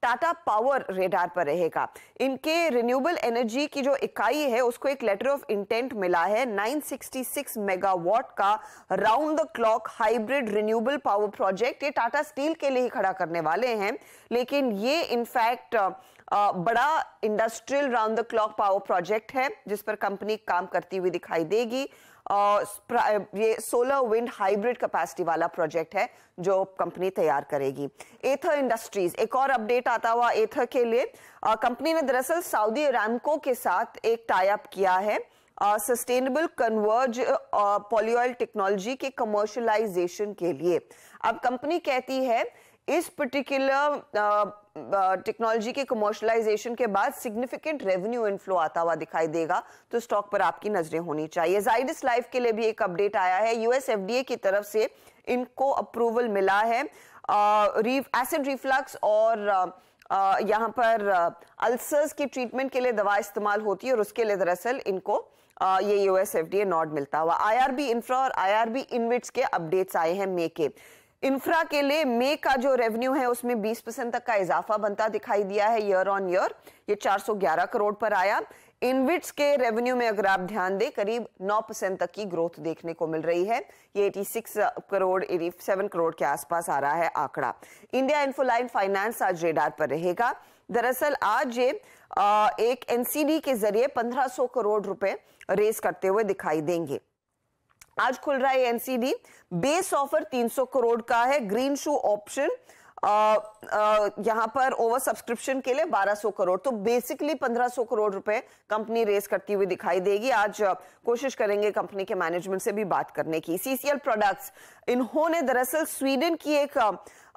Tata power radar पर रहेगा। इनके रिन्यूएबल एनर्जी की जो इकाई है उसको एक लेटर ऑफ इंटेंट मिला है 966 मेगावाट का round the clock hybrid renewable power project. ये टाटा स्टील के लिए ही खड़ा करने वाले हैं, लेकिन ये इनफैक्ट बड़ा industrial round the clock power project है जिस पर कंपनी काम करती हुई दिखाई देगी। ये सोलर विंड हाइब्रिड कैपेसिटी वाला प्रोजेक्ट है जो कंपनी तैयार करेगी। एथर इंडस्ट्रीज, एक और अपडेट आता हुआ एथर के लिए। कंपनी ने दरअसल सऊदी अरामको के साथ एक टाई अप किया है सस्टेनेबल कन्वर्ज पॉलीऑयल टेक्नोलॉजी के कमर्शियलाइजेशन के लिए। अब कंपनी कहती है इस पर्टिकुलर टेक्नोलॉजी के कमर्शियलाइजेशन के बाद सिग्निफिकेंट रेवेन्यू इनफ्लो आता हुआ दिखाई देगा, तो स्टॉक पर आपकी नजरें होनी चाहिए। जाइडस लाइफ के लिए भी एक अपडेट आया है। यूएस एफडीए की तरफ से इनको अप्रूवल मिला है एसिड रिफ्लक्स और यहाँ पर अल्सर्स की ट्रीटमेंट के लिए दवा इस्तेमाल होती है और उसके लिए दरअसल इनको ये यूएस एफडीए नॉड मिलता हुआ। आईआरबी इंफ्रा और आईआरबी इनविट्स के अपडेट्स आए हैं मे के। इंफ्रा के लिए मे का जो रेवेन्यू है उसमें 20% तक का इजाफा बनता दिखाई दिया है ईयर ऑन ईयर, ये 411 करोड़ पर आया। इनविट्स के रेवेन्यू में अगर आप ध्यान दें करीब 9% तक की ग्रोथ देखने को मिल रही है, ये 87 करोड़ के आसपास आ रहा है आंकड़ा। इंडिया इन्फोलाइन फाइनेंस आज रेडार पर रहेगा। दरअसल आज ये एक एनसीडी के जरिए 1500 करोड़ रुपए रेस करते हुए दिखाई देंगे। आज खुल रहा है एनसीडी, बेस ऑफर 300 करोड़ का है, ग्रीन शू ऑप्शन यहां पर ओवर सब्सक्रिप्शन के लिए 1200 करोड़, तो बेसिकली 1500 करोड़ रुपए कंपनी रेस करती हुई दिखाई देगी। आज कोशिश करेंगे कंपनी के मैनेजमेंट से भी बात करने की। सीसीएल प्रोडक्ट्स, इन्होंने दरअसल स्वीडन की एक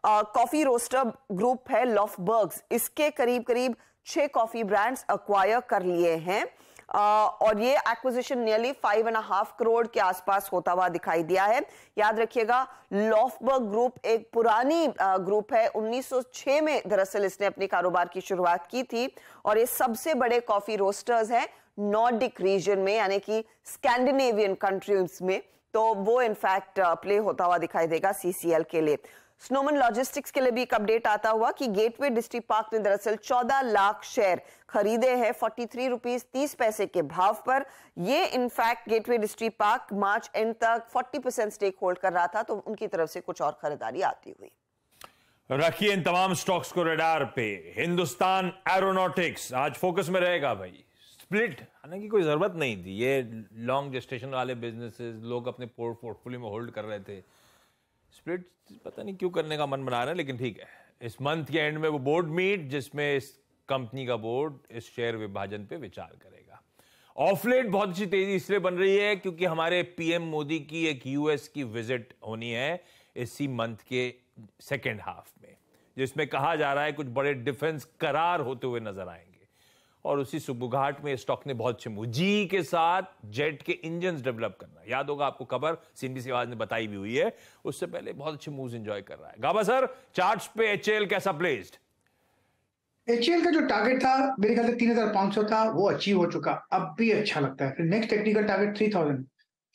कॉफी रोस्टर ग्रुप है लॉफबर्ग्स, इसके करीब करीब 6 कॉफी ब्रांड्स अक्वायर कर लिए हैं और ये एक्विजिशन नियरली 5.5 करोड़ के आसपास होता हुआ दिखाई दिया है। याद रखिएगा लॉफबर्ग ग्रुप एक पुरानी ग्रुप है, 1906 में दरअसल इसने अपने कारोबार की शुरुआत की थी और ये सबसे बड़े कॉफी रोस्टर्स हैं नॉर्डिक रीजन में, यानी कि स्कैंडिनेवियन कंट्रीज में, तो वो इनफैक्ट प्ले होता हुआ दिखाई देगा सीसीएल के लिए। स्नोमैन लॉजिस्टिक्स के लिए भी एक अपडेट आता हुआ कि गेटवे डिस्ट्रिक्ट पार्क ने दरअसल 14 लाख शेयर खरीदे हैं 43 रुपीज 30 पैसे के भाव पर। ये in fact gateway district park March and तक 40% स्टेक होल्ड कर रहा था, तो उनकी तरफ से कुछ और खरीदारी आती हुई। रखिए इन तमाम स्टॉक्स को रडार पे। हिंदुस्तान एरोनॉटिक्स आज फोकस में रहेगा भाई। स्प्लिट आने की कोई जरूरत नहीं थी, ये लॉन्ग जेस्टेशन वाले बिजनेसेस लोग अपने पोर्टफोलियो में होल्ड कर रहे थे। स्प्लिट पता नहीं क्यों करने का मन बना रहा है, लेकिन ठीक है। इस मंथ के एंड में वो बोर्ड मीट जिसमें इस कंपनी का बोर्ड इस शेयर विभाजन पे विचार करेगा। ऑफलेट बहुत अच्छी तेजी इसलिए बन रही है क्योंकि हमारे पीएम मोदी की एक यूएस की विजिट होनी है इसी मंथ के सेकेंड हाफ में, जिसमें कहा जा रहा है कुछ बड़े डिफेंस करार होते हुए नजर आएंगे और उसी सुबुघाट में स्टॉक ने बहुत अच्छे मूव, जी के साथ जेट के इंजन डेवलप करना, याद होगा आपको खबर सीएनबीसी आवाज ने बताई भी हुई है, उससे पहले बहुत अच्छे मूव्स एंजॉय कर रहा है। गाबा सर, चार्ट्स पे एचएएल कैसा प्लेस्ड? एचएएल का जो टारगेट था मेरे ख्याल से 3500 था, वो अचीव हो चुका, अब भी अच्छा लगता है। फिर next technical target 3000,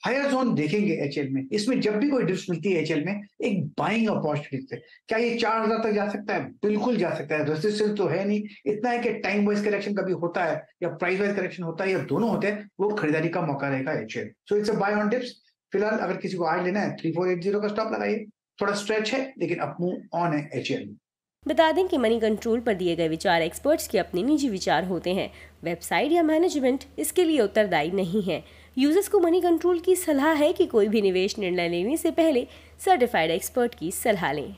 higher zone देखेंगे एचएएल में। इसमें जब भी कोई डिप्स मिलती है एचएएल में एक बाइंग अपॉर्चुनिटी है। क्या ये 4000 तक जा सकता है? बिल्कुल जा सकता है, रेजिस्टेंस तो है नहीं। इतना है कि टाइम वाइज करेक्शन कभी होता है या प्राइस वाइज करेक्शन होता है या दोनों होते हैं, वो खरीदारी का मौका रहेगा HAL. So it's a buy on dips. फिलहाल अगर किसी को आज लेना है 3480 का स्टॉप लगाइए, थोड़ा स्ट्रेच है लेकिन अप मूव ऑन है एचएएल। बता दें कि मनी कंट्रोल पर दिए गए विचार एक्सपर्ट्स के अपने निजी विचार होते हैं। वेबसाइट या मैनेजमेंट इसके लिए उत्तरदायी नहीं है। यूजर्स को मनी कंट्रोल की सलाह है कि कोई भी निवेश निर्णय लेने से पहले सर्टिफाइड एक्सपर्ट की सलाह लें।